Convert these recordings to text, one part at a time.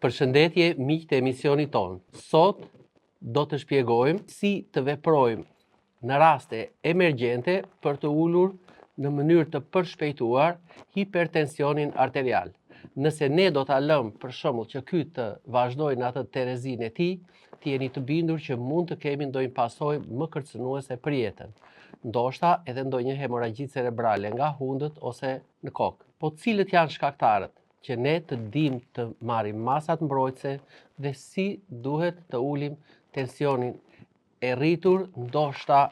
Përshëndetje miq të emisionit ton. Sot do të shpjegojmë si të veprojmë në raste emergjente për të ulur në mënyrë të përshpejtuar hipertensionin arterial. Nëse ne do ta lëmë për shembull që ky të vazhdojë në atë terezinë e tij, të jeni të bindur që mund të kemi ndonjë pasojë më kërcënuese për jetën. Ndoshta edhe ndonjë hemoragji cerebrale nga hundët ose në kokë. Po cilët janë shkaktarët që ne të dim të marrim masat mbrojtëse dhe si duhet të ulim tensionin e rritur, ndoshta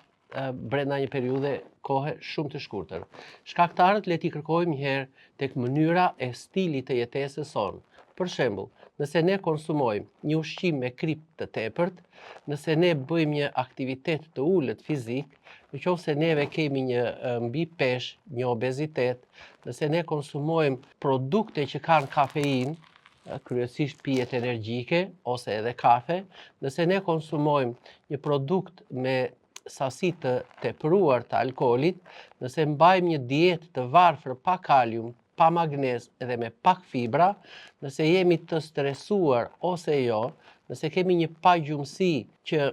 brenda një periudhe kohe shumë të shkurtër. Shkaktarët le t'i kërkojmë një herë tek mënyra e stilit të jetesës sonë. Për shembull, nëse ne konsumojmë një ushqim me krip të tepërt, nëse ne bëjmë një aktivitet të ulët fizik, nëse neve kemi një mbi pesh, një obezitet, nëse ne konsumojmë produkte që kanë kafeinë, kryesisht pijet energjike ose edhe kafe, nëse ne konsumojmë një produkt me sasi të tepruar të alkoolit, nëse mbajmë një dietë të varfër pa kalium, pa magnez edhe me pak fibra, nëse jemi të stresuar ose jo, nëse kemi një pagjumësi që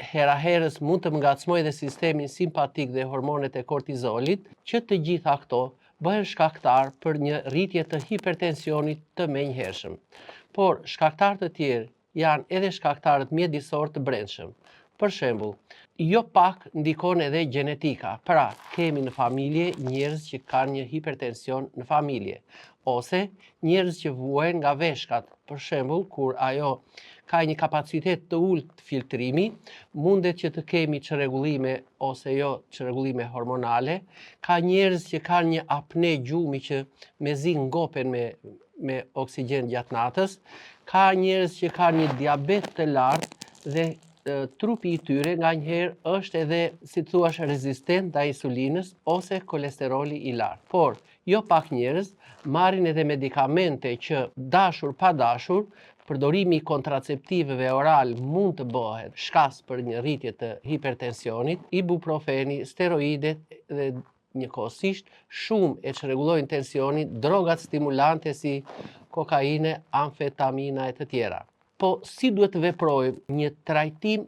hera herës mund të ngacmojë dhe sistemin simpatik dhe hormonet e kortizolit, që të gjitha këto bëhen shkaktar për një rritje të hipertensionit të menjëhershëm. Por shkaktarë të tjerë janë edhe shkaktarët mjedisor të brendshëm. Për shembull, jo pak ndikon edhe gjenetika. Pra, kemi në familje njerëz që kanë një hipertension në familje, ose njerëz që vuajnë nga veshkat. Për shembull, kur ajo ka një kapacitet të ulët të filtrimi, mundet që të kemi çrregullime ose jo çrregullime hormonale. Ka njerëz që kanë një apne gjumi që mezi ngopen me oksigjen gjatë natës. Ka njerëz që kanë një diabet të lartë dhe trupi i tyre nga njëherë është edhe, si thuash, rezistent ndaj insulinës ose kolesteroli i lartë. Por, jo pak njerëz marrin edhe medikamente që dashur pa dashur, përdorimi i kontraceptivëve oral mund të bëhet shkas për një rritje të hipertensionit, ibuprofeni, steroidet dhe njëkohësisht shumë e çrregullojnë tensionin drogat stimulante si kokaine, amfetamina e të tjera. Po si duhet të veprojmë një trajtim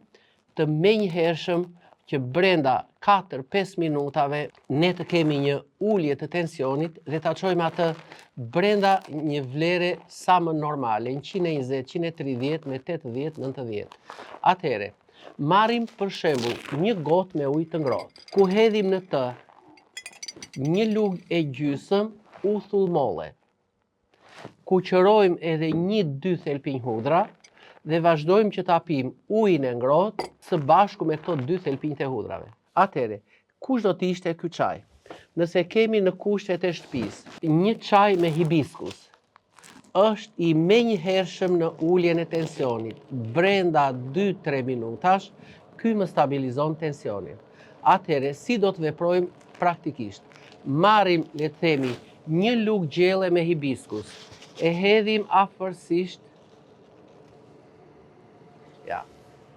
të menjëhershëm që brenda 4-5 minutave ne të kemi një ulje të tensionit dhe ta çojmë atë brenda një vlere sa më normale, 120, 130 me 80-90. Atëherë, marrim për shembull një gotë me ujë të ngrohtë, ku hedhim në të një lugë e gjysmë uthull molle, ku qërojmë edhe 1-2 thelpinj hudhra, dhe vazhdojmë që ta pim ujin e ngrohtë së bashku me këto 2 thelpinjt e hudrave. Atëherë, kush do të ishte ky çaj? Nëse kemi në kushtet e shtëpisë një çaj me hibiskus, është i menjëhershëm në uljen e tensionit. Brenda 2-3 minutash, ky më stabilizon tensionin. Atëherë, si do të veprojmë praktikisht? Marrim, le të themi, një lugë gjelle me hibiskus, e hedhim afërsisht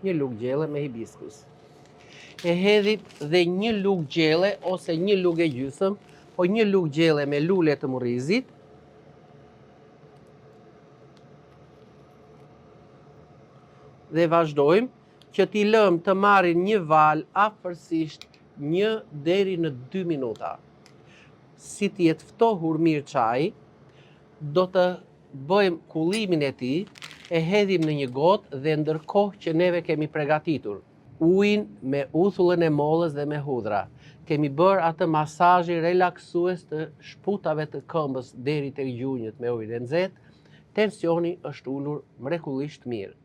një lugë gjelle me hibiskus. E hedhim dhe një lugë gjelle ose një lugë e gjysmë, po një lugë gjelle me lule të murrizit. Dhe vazhdojmë që t'i lëmë të marrin një valë afërsisht 1 deri në 2 minuta. Si t'jetë ftohur mirë çaji, do të bëjmë kullimin e tij, e hedhim në një gotë dhe ndërkohë që neve kemi përgatitur ujin me uthullën e mollës dhe me hudhra, kemi bërë atë masazhi relaksues të shputave të këmbës deri tek gjunjët me ujin e nxehtë, tensioni është ulur mrekullisht mirë,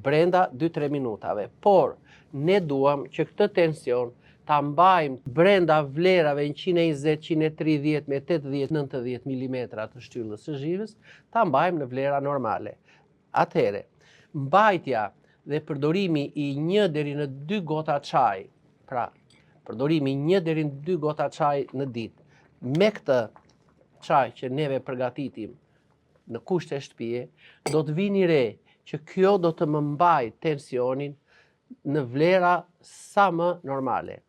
brenda 2-3 minutave. Por, ne duam që këtë tension ta mbajmë brenda vlerave 120, 130 me 80-90 mm të shtyllës së zhivës, ta mbajmë në vlera normale. Atëherë, mbajtja dhe përdorimi i 1 deri në 2 gota çaj, pra, përdorimi 1 deri në 2 gota çaj në ditë, me këtë çaj që neve përgatitim në kushte shtëpie, do të vini re që kjo do të më mbaj tensionin në vlera sa më normale.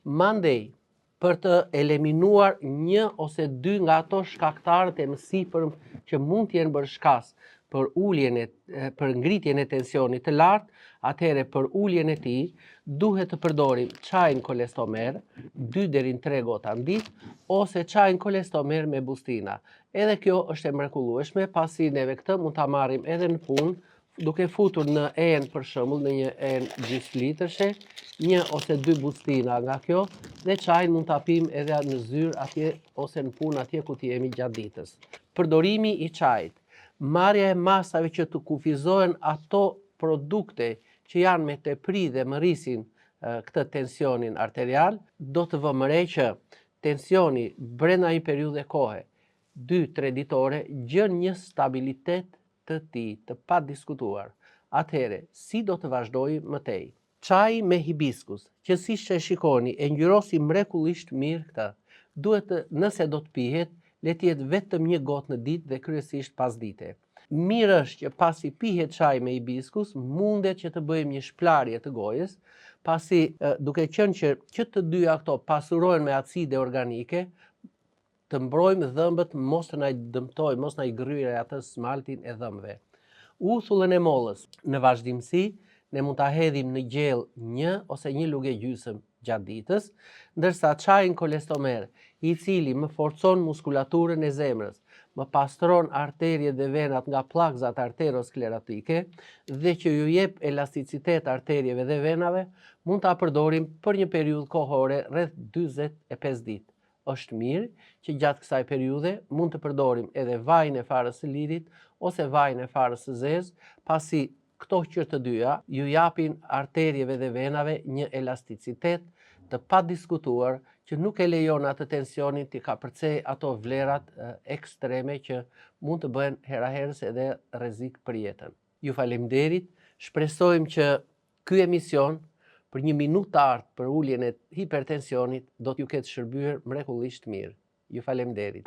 Mandej, për të eliminuar 1 ose 2 nga ato shkaktarët e mësipërm që mund t'jenë bërë shkas për ngritjen e tensionit të lartë, atëherë për uljen e tij duhet të përdorim çajin kolestomer, 2 deri në 3 gota në ditë, ose çajin kolestomer me bustina. Edhe kjo është e mrekullueshme, pasi neve këtë mund ta marrim edhe në punë, duke futur në enë, për shembull, në një enë gjysmë litërshe, 1 ose 2 bustina nga kjo, dhe çajin mund ta pim edhe në zyrë atje ose në punë atje ku jemi gjatë ditës. Përdorimi i çajit, marrja e masave që të kufizohen ato produkte që janë me tepri dhe më rrisin këtë tensionin arterial, do të vëmë re që tensioni brenda një periudhe kohe, 2-3 ditore, gjen një stabilitet të tij, të padiskutuar. Atëherë, si do të vazhdoj mëtej? Çaji me hibiskus, që siç e shikoni, e ngjyrosi mrekullisht mirë këtë. Duhet nëse do të pihet, le të jetë vetëm 1 gotë në ditë dhe kryesisht pasdite. Mirë është që pasi pihet çaj me hibiskus, mundet që të bëjmë një shplarje të gojës, pasi duke qenë që të dyja këto pasurohen me acide organike, të mbrojmë dhëmbët mos të na dëmtojë, mos na i gryre atë smaltin e dhëmbëve. Uthullën e mollës, në vazhdimsi, ne mund ta hedhim në gjell 1 ose 1 lugë gjysmë gjatë ditës, ndërsa çajin kolestomer, i cili më forcon muskulaturën e zemrës, më pastron arteriet dhe venat nga pllakzat arteroskleratike dhe që ju jep elasticitet arterieve dhe venave, mund ta përdorim për një periudhë kohore rreth 45 ditë. Është mirë që gjatë kësaj periudhe mund të përdorim edhe vajin e farës së lirit ose vajin e farës së zezë, pasi këto që të dyja ju japin arterieve dhe venave një elasticitet të padiskutuar që nuk e lejon atë tensionin të kapërcej ato vlerat ekstreme që mund të bëhen heraherës edhe rrezik për jetën. Ju faleminderit, shpresojmë që ky emision për 1 minutë të ardhmë për uljen e hipertensionit do t'ju ketë shërbyer mrekullisht mirë. Ju faleminderit.